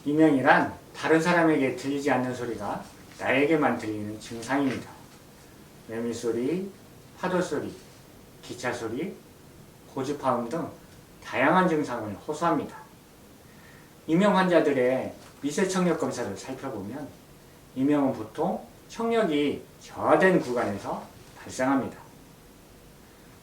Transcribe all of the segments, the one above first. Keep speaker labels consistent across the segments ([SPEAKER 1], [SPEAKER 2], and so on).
[SPEAKER 1] 이명이란 다른 사람에게 들리지 않는 소리가 나에게만 들리는 증상입니다. 매미소리, 파도소리, 기차소리, 고주파음 등 다양한 증상을 호소합니다. 이명 환자들의 미세청력 검사를 살펴보면 이명은 보통 청력이 저하된 구간에서 발생합니다.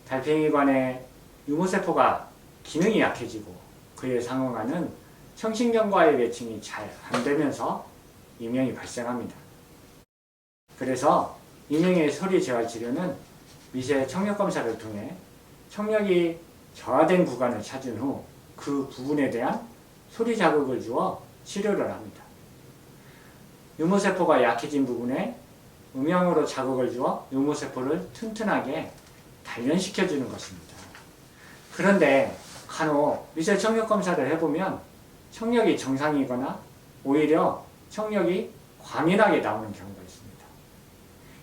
[SPEAKER 1] 달팽이관의 유무세포가 기능이 약해지고 그에 상응하는 청신경과의 매칭이 잘 안되면서 이명이 발생합니다. 그래서 이명의 소리 재활 치료는 미세 청력 검사를 통해 청력이 저하된 구간을 찾은 후 그 부분에 대한 소리 자극을 주어 치료를 합니다. 유무세포가 약해진 부분에 음영으로 자극을 주어 유무세포를 튼튼하게 단련시켜주는 것입니다. 그런데 간혹 미세 청력 검사를 해보면 청력이 정상이거나 오히려 청력이 과민하게 나오는 경우가 있습니다.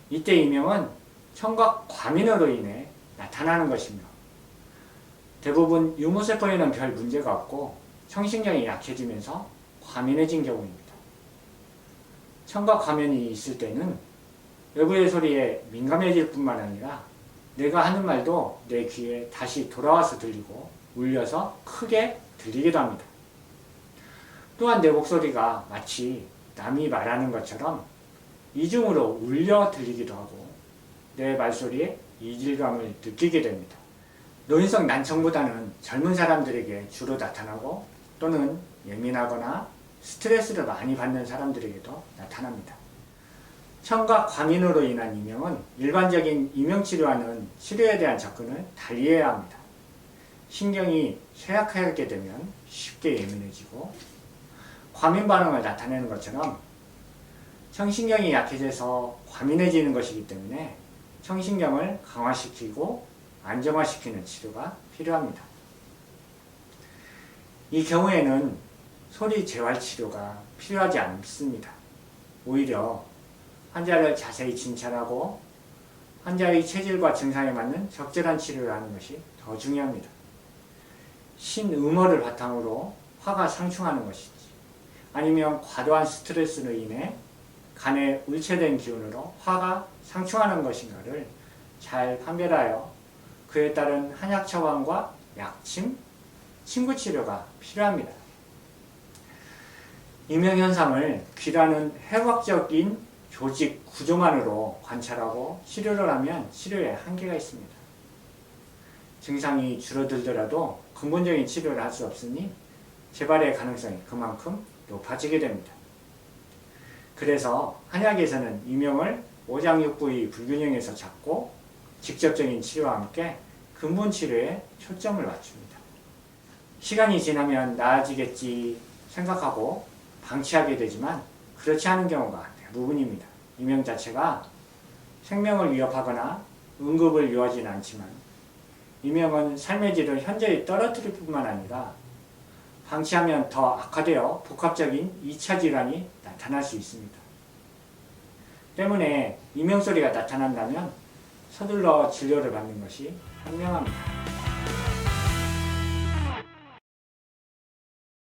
[SPEAKER 1] 이때 이명은 청각 과민으로 인해 나타나는 것이며 대부분 유무세포에는 별 문제가 없고 청신경이 약해지면서 과민해진 경우입니다. 청각 과민이 있을 때는 외부의 소리에 민감해질 뿐만 아니라 내가 하는 말도 내 귀에 다시 돌아와서 들리고 울려서 크게 들리기도 합니다. 또한 내 목소리가 마치 남이 말하는 것처럼 이중으로 울려 들리기도 하고 내 말소리에 이질감을 느끼게 됩니다. 노인성 난청보다는 젊은 사람들에게 주로 나타나고 또는 예민하거나 스트레스를 많이 받는 사람들에게도 나타납니다. 청각 과민으로 인한 이명은 일반적인 이명치료와는 치료에 대한 접근을 달리해야 합니다. 신경이 쇠약하게 되면 쉽게 예민해지고 과민 반응을 나타내는 것처럼 청신경이 약해져서 과민해지는 것이기 때문에 청신경을 강화시키고 안정화시키는 치료가 필요합니다. 이 경우에는 소리 재활 치료가 필요하지 않습니다. 오히려 환자를 자세히 진찰하고 환자의 체질과 증상에 맞는 적절한 치료를 하는 것이 더 중요합니다. 신음어를 바탕으로 화가 상충하는 것인지 아니면 과도한 스트레스로 인해 간에 울체된 기운으로 화가 상충하는 것인가를 잘 판별하여 그에 따른 한약 처방과 약침, 침구 치료가 필요합니다. 이명현상을 귀라는 해부학적인 조직 구조만으로 관찰하고 치료를 하면 치료에 한계가 있습니다. 증상이 줄어들더라도 근본적인 치료를 할 수 없으니 재발의 가능성이 그만큼 높아지게 됩니다. 그래서 한약에서는 이명을 오장육부의 불균형에서 잡고 직접적인 치료와 함께 근본 치료에 초점을 맞춥니다. 시간이 지나면 나아지겠지 생각하고 방치하게 되지만 그렇지 않은 경우가 대부분입니다. 이명 자체가 생명을 위협하거나 응급을 요하지는 않지만 이명은 삶의 질을 현저히 떨어뜨릴 뿐만 아니라 방치하면 더 악화되어 복합적인 2차 질환이 나타날 수 있습니다. 때문에 이명소리가 나타난다면 서둘러 진료를 받는 것이 현명합니다.